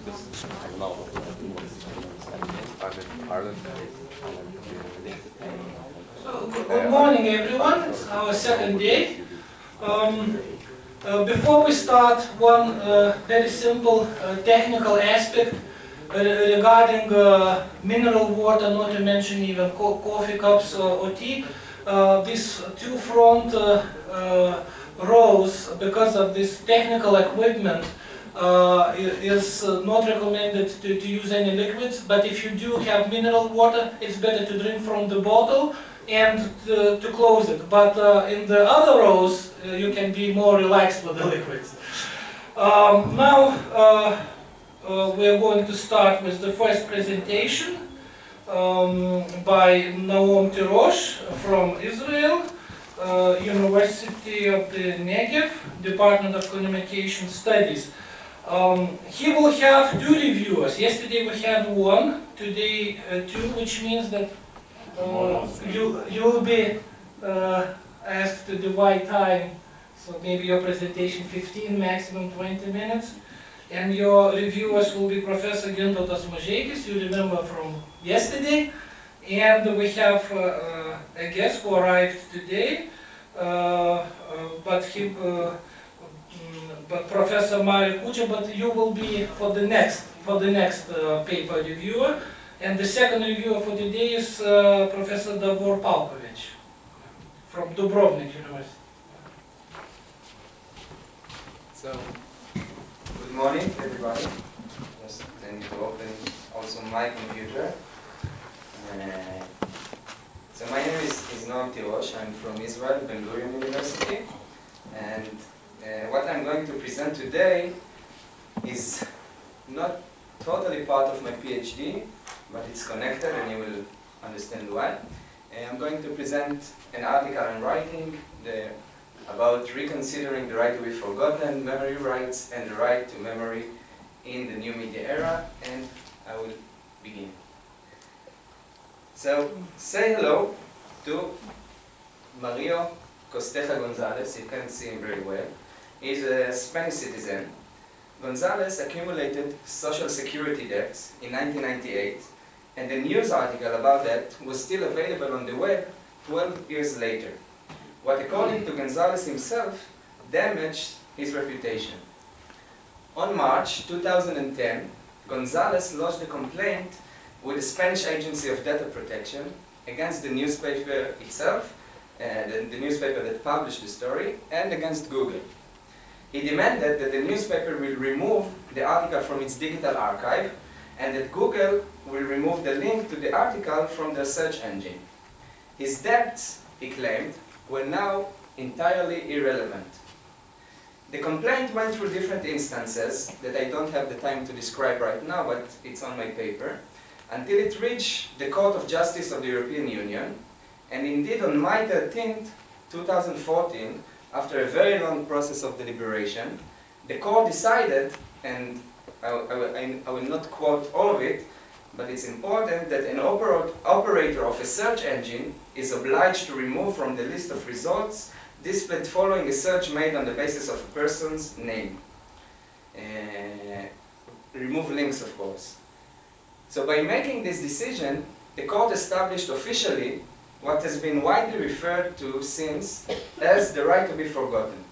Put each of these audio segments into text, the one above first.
Good morning, everyone. It's our second day. Before we start, one very simple technical aspect regarding mineral water, not to mention even coffee cups or tea. These two front rows, because of this technical equipment, is not recommended to use any liquids, but if you do have mineral water, it's better to drink from the bottle and to close it. But in the other rows, you can be more relaxed with the liquids. Now we're going to start with the first presentation by Naom Tirosh from Israel, University of the Negev, Department of Communication Studies. He will have two reviewers. Yesterday we had one, today two, which means that you will be asked to divide time, so maybe your presentation 15, maximum 20 minutes. And your reviewers will be Professor Gintautas Mažeikis, you remember from yesterday. And we have a guest who arrived today, but Professor Mari Kucha, but you will be for the next paper reviewer. And the second reviewer for today is Professor Davor Paukovic from Dubrovnik University. So, good morning, everybody. Just I need to open also my computer. So my name is Naom Tirosh. I'm from Israel, Gurion University, and what I'm going to present today is not totally part of my PhD, but it's connected, and you will understand why. I'm going to present an article I'm writing about reconsidering the right to be forgotten, memory rights, and the right to memory in the new media era, and I will begin. So, say hello to Mario Costeja Gonzalez. You can't see him very well. He's a Spanish citizen. Gonzalez accumulated social security debts in 1998, and the news article about that was still available on the web 12 years later, what, according to Gonzalez himself, damaged his reputation. On March 2010, Gonzalez lodged a complaint with the Spanish Agency of Data Protection against the newspaper itself, the newspaper that published the story, and against Google. He demanded that the newspaper will remove the article from its digital archive, and that Google will remove the link to the article from their search engine. His debts, he claimed, were now entirely irrelevant. The complaint went through different instances that I don't have the time to describe right now, but it's on my paper, until it reached the Court of Justice of the European Union, and indeed on May 13, 2014, after a very long process of deliberation, the court decided, and I will not quote all of it, but it's important that an operator of a search engine is obliged to remove from the list of results displayed following a search made on the basis of a person's name. Remove links, of course. So by making this decision, the court established officially what has been widely referred to since as the right to be forgotten.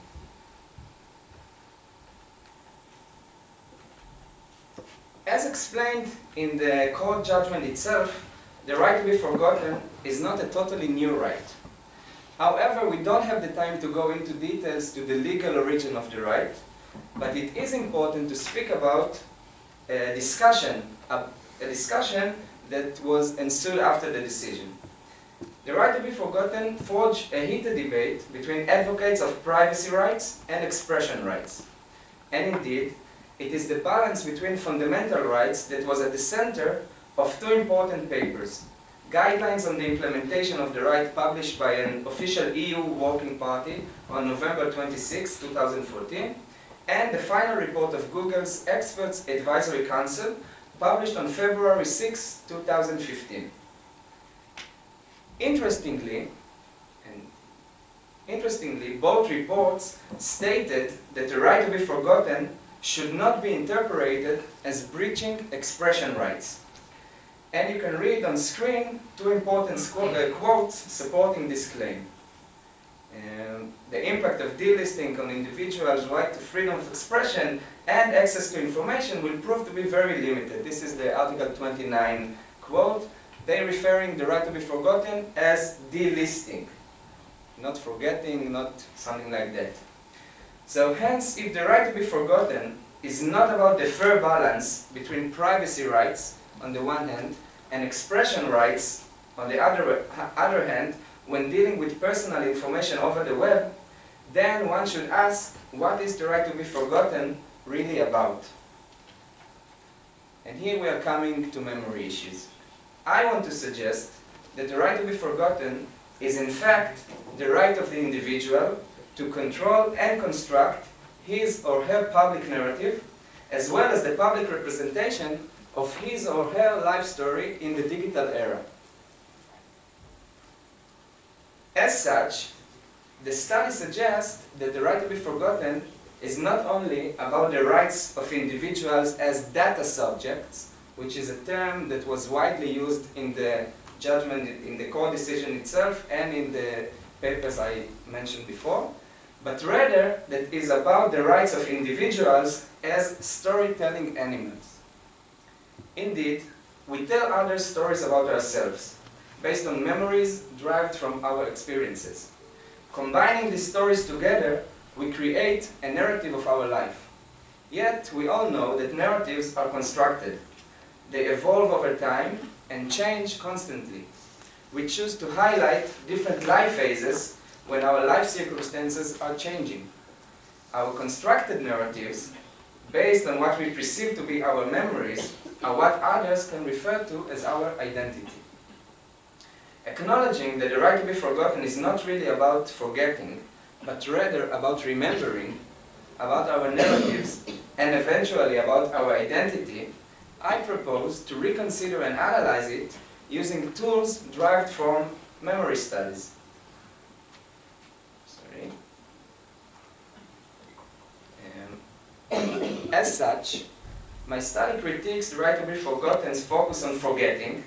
As explained in the court judgment itself, the right to be forgotten is not a totally new right. However, we don't have the time to go into details to the legal origin of the right, but it is important to speak about a discussion that was ensued after the decision. The right to be forgotten forged a heated debate between advocates of privacy rights and expression rights. And indeed, it is the balance between fundamental rights that was at the center of two important papers: Guidelines on the Implementation of the Right, published by an official EU working party on November 26, 2014, and the final report of Google's Experts Advisory Council, published on February 6, 2015. Interestingly, both reports stated that the right to be forgotten should not be interpreted as breaching expression rights. And you can read on screen two important quotes supporting this claim. The impact of delisting on individuals' right to freedom of expression and access to information will prove to be very limited. This is the Article 29 quote. They're referring the right to be forgotten as delisting. Not forgetting, not something like that. So hence, if the right to be forgotten is not about the fair balance between privacy rights on the one hand and expression rights on the other hand, when dealing with personal information over the web, then one should ask, what is the right to be forgotten really about? And here we are coming to memory issues. I want to suggest that the right to be forgotten is in fact the right of the individual to control and construct his or her public narrative, as well as the public representation of his or her life story in the digital era. As such, the study suggests that the right to be forgotten is not only about the rights of individuals as data subjects, which is a term that was widely used in the judgment, in the court decision itself and in the papers I mentioned before, but rather that is about the rights of individuals as storytelling animals. Indeed, we tell others stories about ourselves, based on memories derived from our experiences. Combining these stories together, we create a narrative of our life. Yet, we all know that narratives are constructed. They evolve over time and change constantly. We choose to highlight different life phases when our life circumstances are changing. Our constructed narratives, based on what we perceive to be our memories, are what others can refer to as our identity. Acknowledging that the right to be forgotten is not really about forgetting, but rather about remembering, about our narratives, and eventually about our identity, I propose to reconsider and analyze it using tools derived from memory studies. As such, my study critiques the right to be forgotten's focus on forgetting,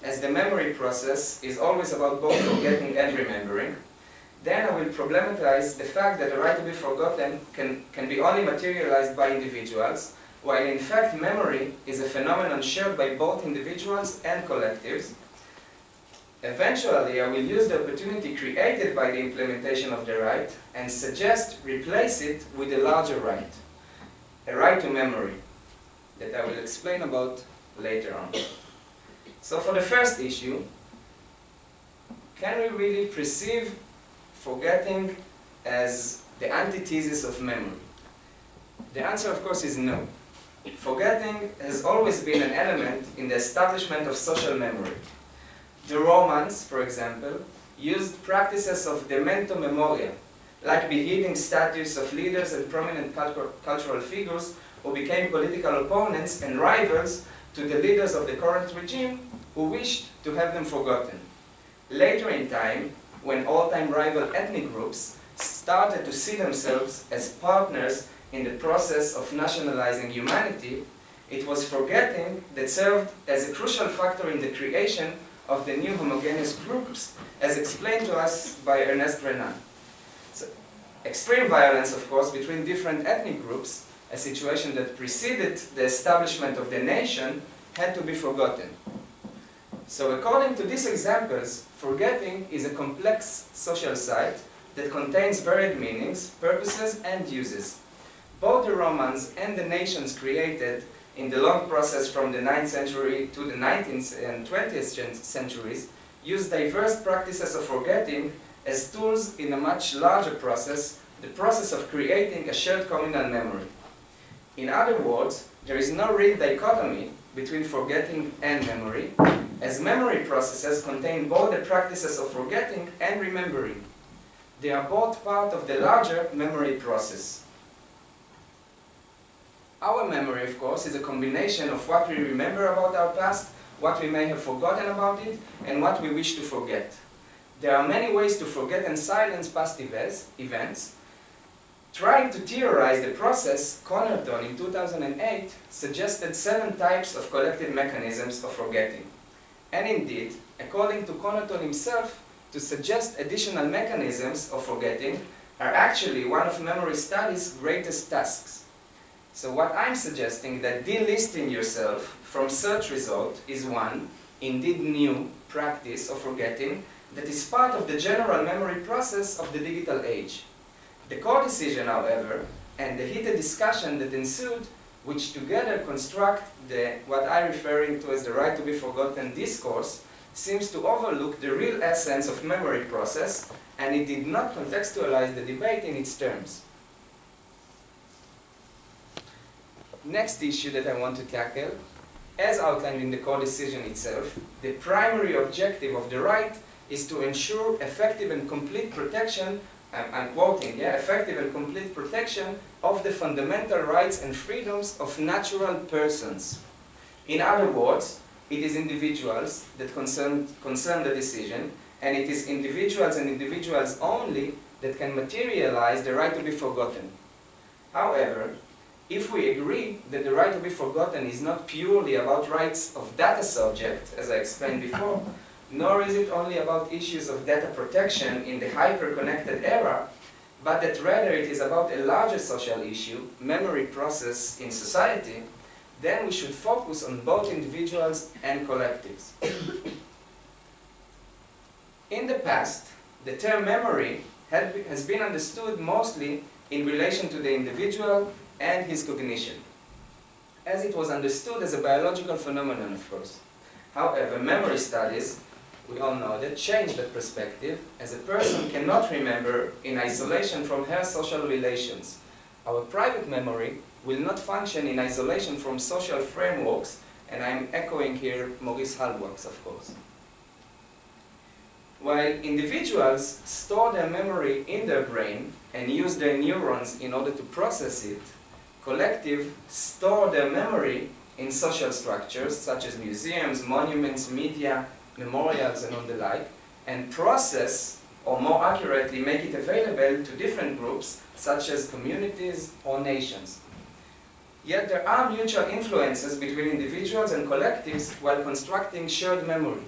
as the memory process is always about both forgetting and remembering. Then I will problematize the fact that the right to be forgotten can be only materialized by individuals, while in fact memory is a phenomenon shared by both individuals and collectives. Eventually, I will use the opportunity created by the implementation of the right and suggest replace it with a larger right, a right to memory, that I will explain about later on. So for the first issue, can we really perceive forgetting as the antithesis of memory? The answer, of course, is no. Forgetting has always been an element in the establishment of social memory. The Romans, for example, used practices of memento memoria, like beheading statues of leaders and prominent cultural figures who became political opponents and rivals to the leaders of the current regime who wished to have them forgotten. Later in time, when all-time rival ethnic groups started to see themselves as partners in the process of nationalizing humanity, it was forgetting that served as a crucial factor in the creation of the new homogeneous groups, as explained to us by Ernest Renan. So, extreme violence, of course, between different ethnic groups, a situation that preceded the establishment of the nation, had to be forgotten. So according to these examples, forgetting is a complex social site that contains varied meanings, purposes, and uses. Both the Romans and the nations created in the long process from the 9th century to the 19th and 20th centuries used diverse practices of forgetting as tools in a much larger process, the process of creating a shared communal memory. In other words, there is no real dichotomy between forgetting and memory, as memory processes contain both the practices of forgetting and remembering. They are both part of the larger memory process. Our memory, of course, is a combination of what we remember about our past, what we may have forgotten about it, and what we wish to forget. There are many ways to forget and silence past events. Trying to theorize the process, Connerton in 2008 suggested 7 types of collective mechanisms of forgetting. And indeed, according to Connerton himself, to suggest additional mechanisms of forgetting are actually one of memory studies' greatest tasks. So what I'm suggesting that delisting yourself from search result is one, indeed new, practice of forgetting that is part of the general memory process of the digital age. The co-decision, however, and the heated discussion that ensued, which together construct what I'm referring to as the right to be forgotten discourse, seems to overlook the real essence of memory process, and it did not contextualize the debate in its terms. Next issue that I want to tackle, as outlined in the co-decision itself, the primary objective of the right is to ensure effective and complete protection, I'm quoting, effective and complete protection of the fundamental rights and freedoms of natural persons. In other words, it is individuals that concern the decision, and it is individuals and individuals only that can materialize the right to be forgotten. However, if we agree that the right to be forgotten is not purely about rights of data subject, as I explained before, nor is it only about issues of data protection in the hyper-connected era, but that rather it is about a larger social issue, memory process in society, then we should focus on both individuals and collectives. In the past, the term memory has been understood mostly in relation to the individual and his cognition, as it was understood as a biological phenomenon, of course. However, memory studies, we all know that, change that perspective, as a person cannot remember in isolation from her social relations. Our private memory will not function in isolation from social frameworks, and I'm echoing here Maurice Halbwachs, of course. While individuals store their memory in their brain and use their neurons in order to process it, collectives store their memory in social structures such as museums, monuments, media, memorials, and on the like, and process, or more accurately, make it available to different groups such as communities or nations. Yet there are mutual influences between individuals and collectives while constructing shared memory.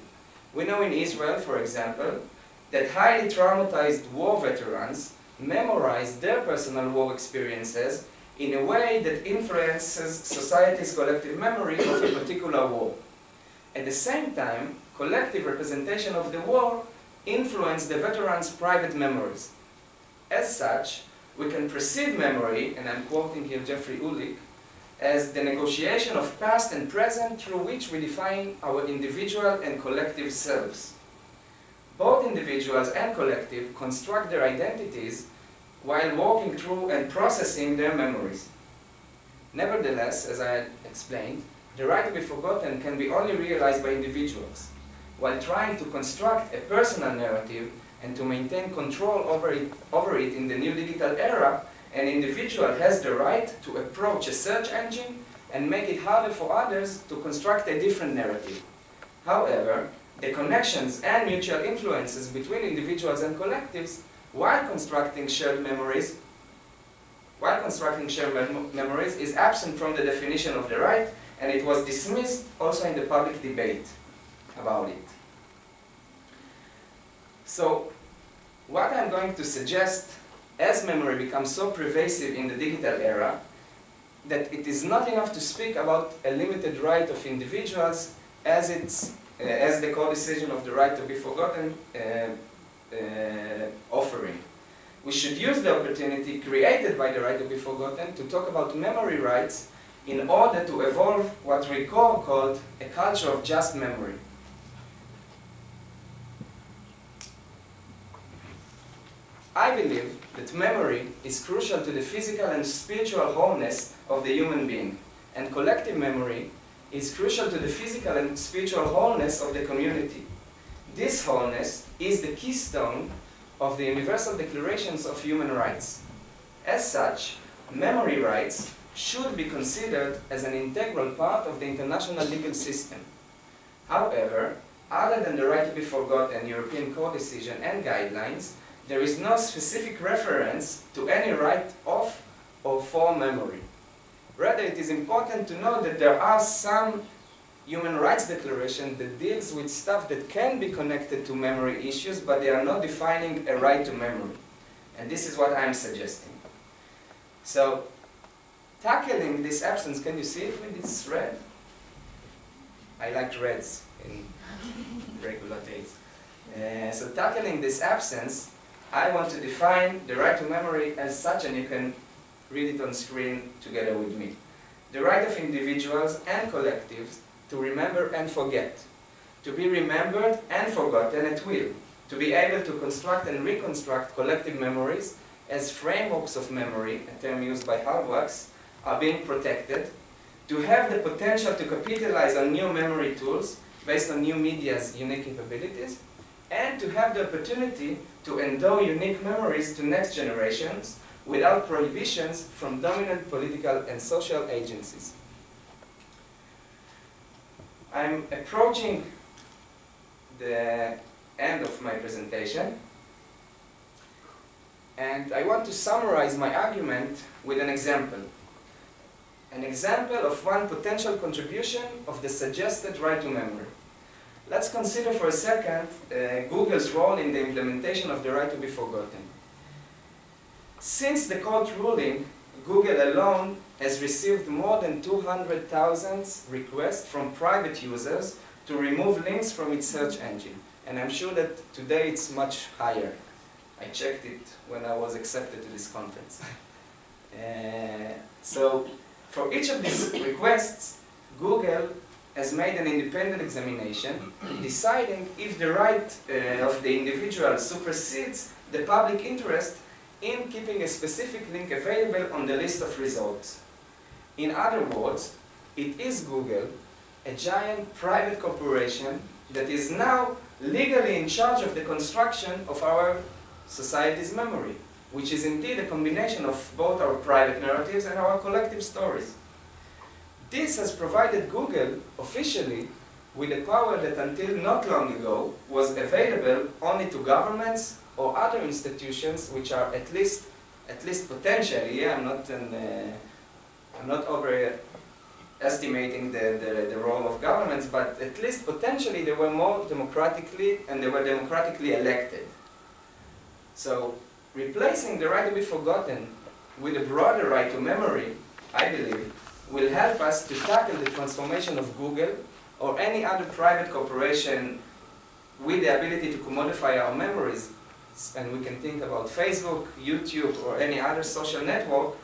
We know in Israel, for example, that highly traumatized war veterans memorize their personal war experiences in a way that influences society's collective memory of a particular war. At the same time, collective representation of the war influenced the veterans' private memories. As such, we can perceive memory, and I'm quoting here Jeffrey Ulick, as the negotiation of past and present through which we define our individual and collective selves. Both individuals and collective construct their identities while walking through and processing their memories. Nevertheless, as I explained, the right to be forgotten can be only realized by individuals. While trying to construct a personal narrative and to maintain control over it in the new digital era, an individual has the right to approach a search engine and make it harder for others to construct a different narrative. However, the connections and mutual influences between individuals and collectives while constructing shared memories is absent from the definition of the right, and it was dismissed also in the public debate about it. So, what I'm going to suggest, as memory becomes so pervasive in the digital era, that it is not enough to speak about a limited right of individuals as the co-decision of the right to be forgotten offering. We should use the opportunity created by the right to be forgotten to talk about memory rights in order to evolve what Ricoeur called a culture of just memory. I believe that memory is crucial to the physical and spiritual wholeness of the human being, and collective memory is crucial to the physical and spiritual wholeness of the community. This wholeness is the keystone of the Universal Declarations of Human Rights. As such, memory rights should be considered as an integral part of the international legal system. However, other than the right to be forgotten, European co-decision and guidelines, there is no specific reference to any right of or for memory. Rather, it is important to know that there are some human rights declarations that deals with stuff that can be connected to memory issues, but they are not defining a right to memory. And this is what I'm suggesting. So, tackling this absence, can you see it with this red? I like reds in regular days. So tackling this absence, I want to define the right to memory as such, and you can read it on screen together with me. The right of individuals and collectives to remember and forget, to be remembered and forgotten at will, to be able to construct and reconstruct collective memories as frameworks of memory, a term used by Hardwax, are being protected, to have the potential to capitalize on new memory tools based on new media's unique capabilities, and to have the opportunity to endow unique memories to next generations without prohibitions from dominant political and social agencies. I'm approaching the end of my presentation, and I want to summarize my argument with an example. An example of one potential contribution of the suggested right to memory. Let's consider for a second Google's role in the implementation of the right to be forgotten. Since the court ruling, Google alone has received more than 200,000 requests from private users to remove links from its search engine. And I'm sure that today it's much higher. I checked it when I was accepted to this conference. So, for each of these requests, Google has made an independent examination, deciding if the right of the individual supersedes the public interest in keeping a specific link available on the list of results. In other words, it is Google, a giant private corporation that is now legally in charge of the construction of our society's memory, which is indeed a combination of both our private narratives and our collective stories. This has provided Google, officially, with a power that until not long ago was available only to governments or other institutions which are at least potentially, I'm not overestimating the role of governments, but at least potentially they were more democratically, and they were democratically elected. So, replacing the right to be forgotten with a broader right to memory, I believe, will help us to tackle the transformation of Google or any other private corporation with the ability to commodify our memories. And we can think about Facebook, YouTube, or any other social network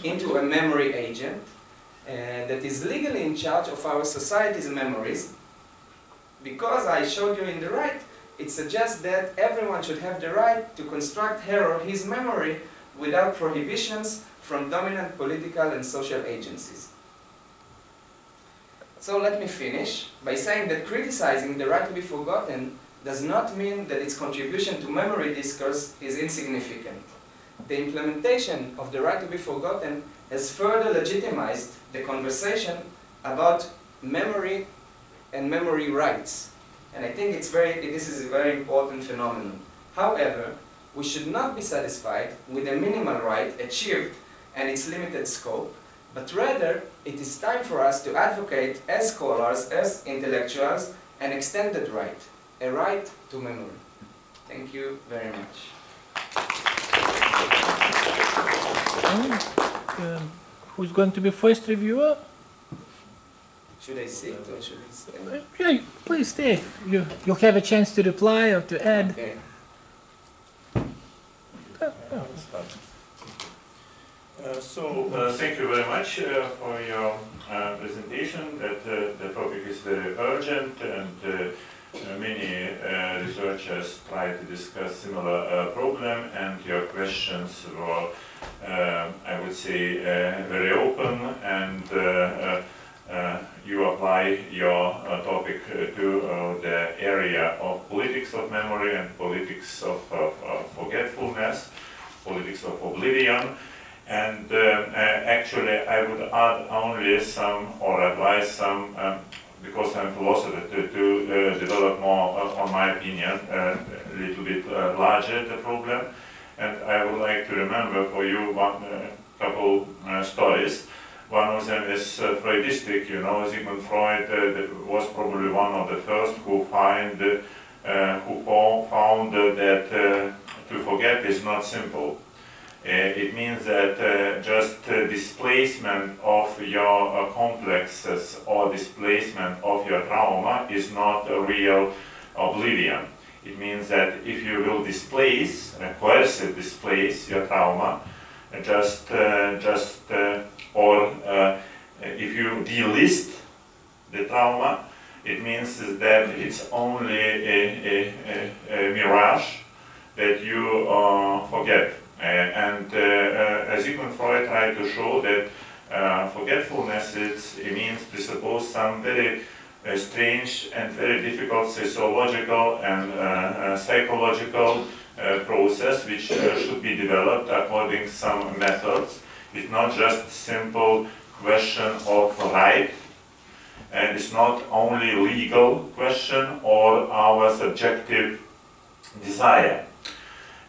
into a memory agent that is legally in charge of our society's memories. Because I showed you in the right, it suggests that everyone should have the right to construct her or his memory without prohibitions from dominant political and social agencies. So let me finish by saying that criticizing the right to be forgotten does not mean that its contribution to memory discourse is insignificant. The implementation of the right to be forgotten has further legitimized the conversation about memory and memory rights. And I think this is a very important phenomenon. However, we should not be satisfied with a minimal right achieved and its limited scope, but rather it is time for us to advocate as scholars, as intellectuals, an extended right, a right to memory. Thank you very much. Who's going to be first reviewer? Should I sit or should I stay? Yeah, please stay. You'll have a chance to reply or to add. Okay. Thank you very much for your presentation. That the topic is very urgent, and many researchers try to discuss similar problem, and your questions were, I would say, very open, and you apply your topic to the area of politics of memory and politics of forgetfulness, politics of oblivion. And actually I would add only some, or advise some, because I'm a philosopher, to develop more on my opinion, little bit larger, the problem. And I would like to remember for you one couple stories. One of them is Freudistic. You know, Sigmund Freud was probably one of the first who found that to forget is not simple. It means that just displacement of your complexes or displacement of your trauma is not a real oblivion. It means that if you will displace, coercive displace your trauma, or if you delist the trauma, it means that it's only a mirage that you forget. And Sigmund Freud tried to show that forgetfulness it means presuppose some very strange and very difficult sociological and psychological process which should be developed according to some methods. It's not just a simple question of right, and it's not only legal question or our subjective desire.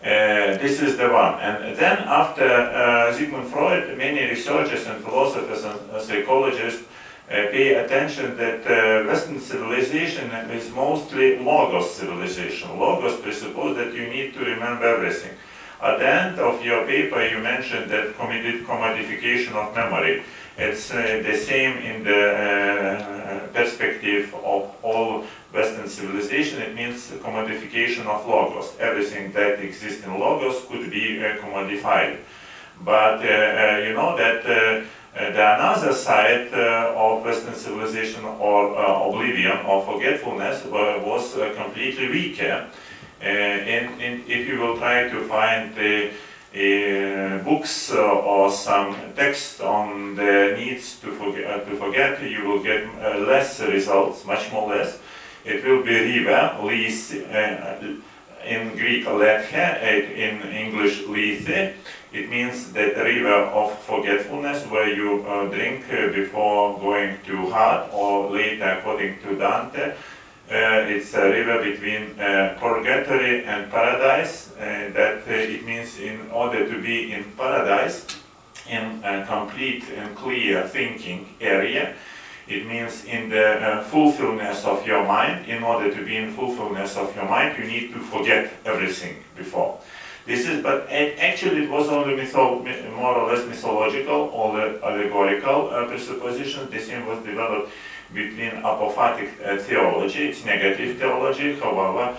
This is the one. And then after Sigmund Freud, many researchers and philosophers and psychologists pay attention that Western civilization is mostly logos civilization. Logos presuppose that you need to remember everything. At the end of your paper, you mentioned that commodification of memory. It's the same in the perspective of all Western civilization. It means commodification of logos. Everything that exists in logos could be commodified. But you know that the another side of Western civilization or oblivion or forgetfulness was completely weaker. If you will try to find books or some text on the needs to forget, you will get less results, much more less. It will be river, lys, in Greek lethe, in English lithe. It means that river of forgetfulness where you drink before going to heart, or later according to Dante. It's a river between purgatory and paradise. That it means in order to be in paradise, in a complete and clear thinking area, it means in the fulfillment of your mind. In order to be in fulfillment of your mind, you need to forget everything before. This is, but actually it was only more or less mythological or allegorical presupposition. The same was developed between apophatic theology, it's negative theology. However,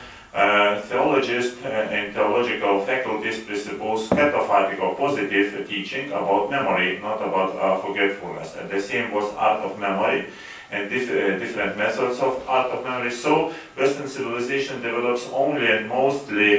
theologists and theological faculties presuppose cataphatic or positive teaching about memory, not about forgetfulness. And the same was art of memory and different methods of art of memory. So Western civilization develops only and mostly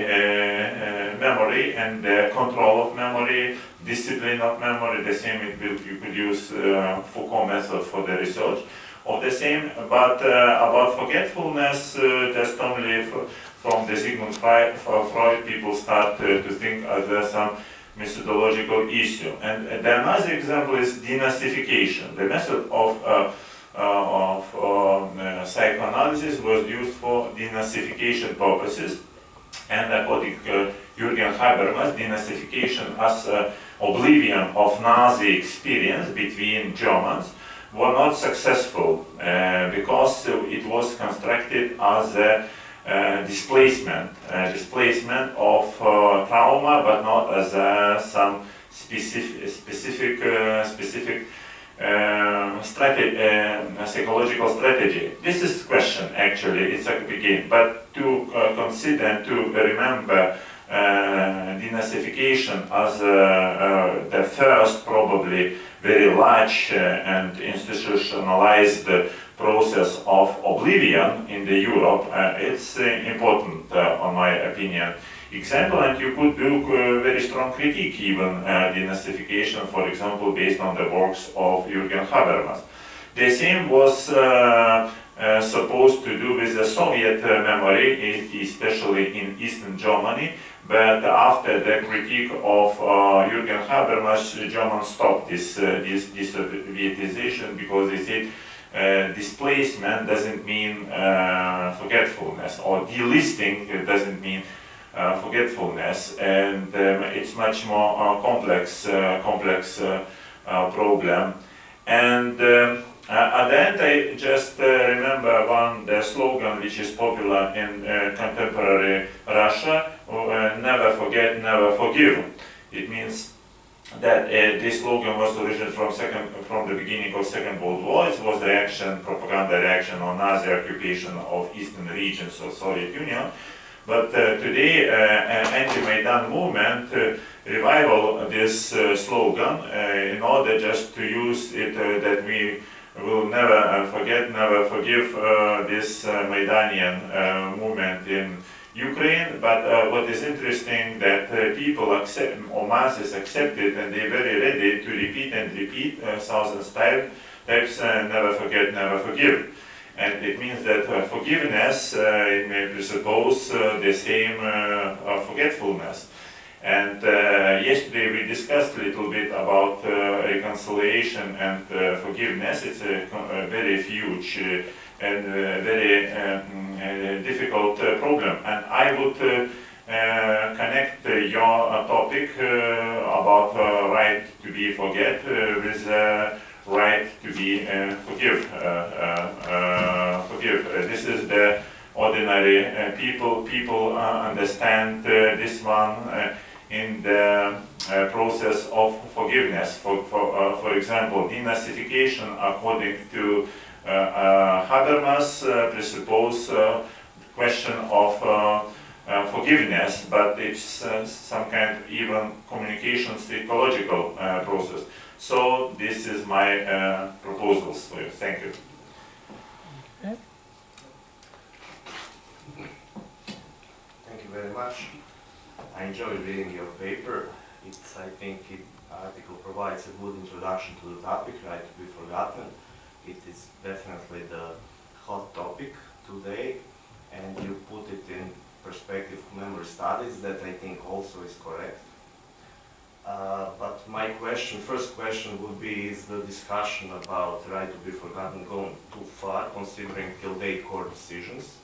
memory and control of memory, discipline of memory. The same you could use Foucault method for the research of the same, but about forgetfulness, just only from the Sigmund Freud people start to think as some methodological issue. And the another example is denazification. The method of psychoanalysis was used for denazification purposes, and according to Gurion Habermas, denazification as oblivion of Nazi experience between Germans were not successful because it was constructed as a displacement of trauma, but not as some specific psychological strategy. This is the question actually, it's a begin, but to consider, to remember denazification as the first probably very large and institutionalized process of oblivion in the Europe, it's important on my opinion example, and you could do very strong critique even denazification, for example, based on the works of Jürgen Habermas. The same was supposed to do with the Soviet memory, especially in Eastern Germany, but after the critique of Jürgen Habermas, Germans stopped this Sovietization because they said displacement doesn't mean forgetfulness, or delisting doesn't mean forgetfulness, and it's much more complex problem. And at the end, I just remember the slogan which is popular in contemporary Russia: "Never forget, never forgive." It means that this slogan was originated from the beginning of Second World War. It was propaganda reaction on Nazi occupation of eastern regions of Soviet Union. But today, anti-Maidan movement revival this slogan in order just to use it that we will never forget, never forgive this Maidanian movement in Ukraine. But what is interesting that people accept, or masses accept it, and they're very ready to repeat and repeat thousands types, never forget, never forgive. And it means that forgiveness it may presuppose the same forgetfulness. And yesterday we discussed a little bit about reconciliation and forgiveness. It's a very huge and very difficult problem. And I would connect your topic about right to be forget with right to be forgive. This is the ordinary people. People understand this one in the process of forgiveness. For example, denazification, according to Habermas, presuppose question of forgiveness, but it's some kind of even communication psychological process. So this is my proposals for you. Thank you. Okay. Thank you very much. I enjoyed reading your paper. I think the article provides a good introduction to the topic, right to be forgotten. It is definitely the hot topic today, and you put it in perspective of memory studies that I think also is correct. But my first question would be, is the discussion about right to be forgotten going too far, considering till date court decisions?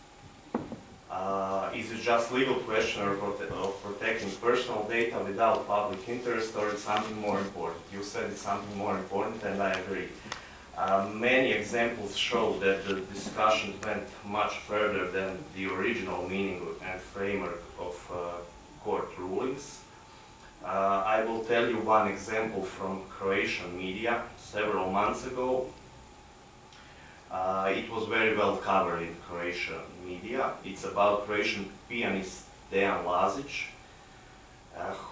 Is it just legal question of protecting personal data without public interest, or it's something more important? You said it's something more important, and I agree. Many examples show that the discussion went much further than the original meaning and framework of court rulings. I will tell you one example from Croatian media several months ago. It was very well covered in Croatian media. It's about Croatian pianist Dejan Lazic,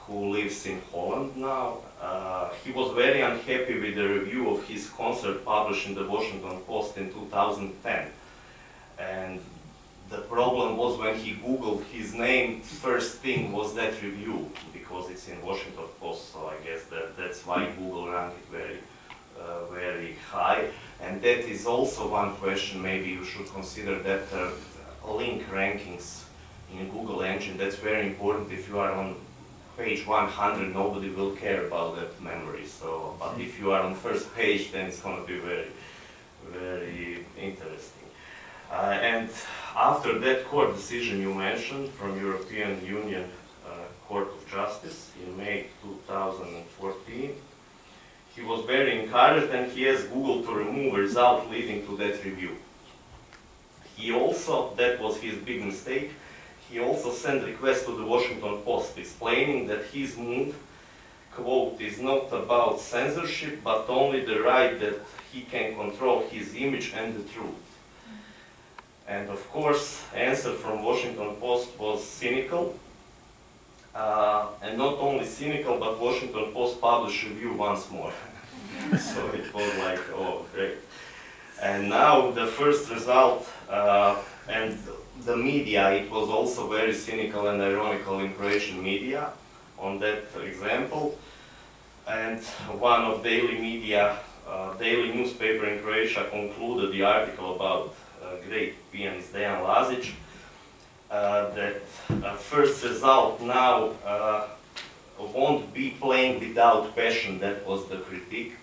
who lives in Holland now. He was very unhappy with the review of his concert published in the Washington Post in 2010. And the problem was when he Googled his name, first thing was that review, because it's in Washington Post, so I guess that's why Google ranked it very high. And that is also one question, maybe you should consider that link rankings in Google engine, that's very important. If you are on page 100, nobody will care about that memory. So, but if you are on first page, then it's going to be very, very interesting. And after that court decision you mentioned from European Union Court of Justice in May 2014, he was very encouraged, and he asked Google to remove a result leading to that review. He also, that was his big mistake, he also sent a request to the Washington Post explaining that his move, quote, is not about censorship, but only the right that he can control his image and the truth. And of course, answer from Washington Post was cynical. And not only cynical, but Washington Post published review once more. So it was like, oh, great. And now the first result, and the media, it was also very cynical and ironical in Croatian media on that example. And one of daily media, daily newspaper in Croatia concluded the article about great pianist Dejan Lazic, that first result now won't be playing without passion. That was the critique.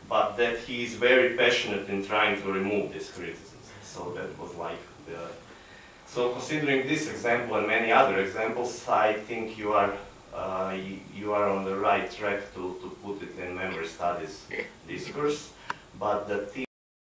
but that he is very passionate in trying to remove these criticisms. So that was like the... So considering this example and many other examples, I think you are on the right track to put it in memory studies discourse. But the thing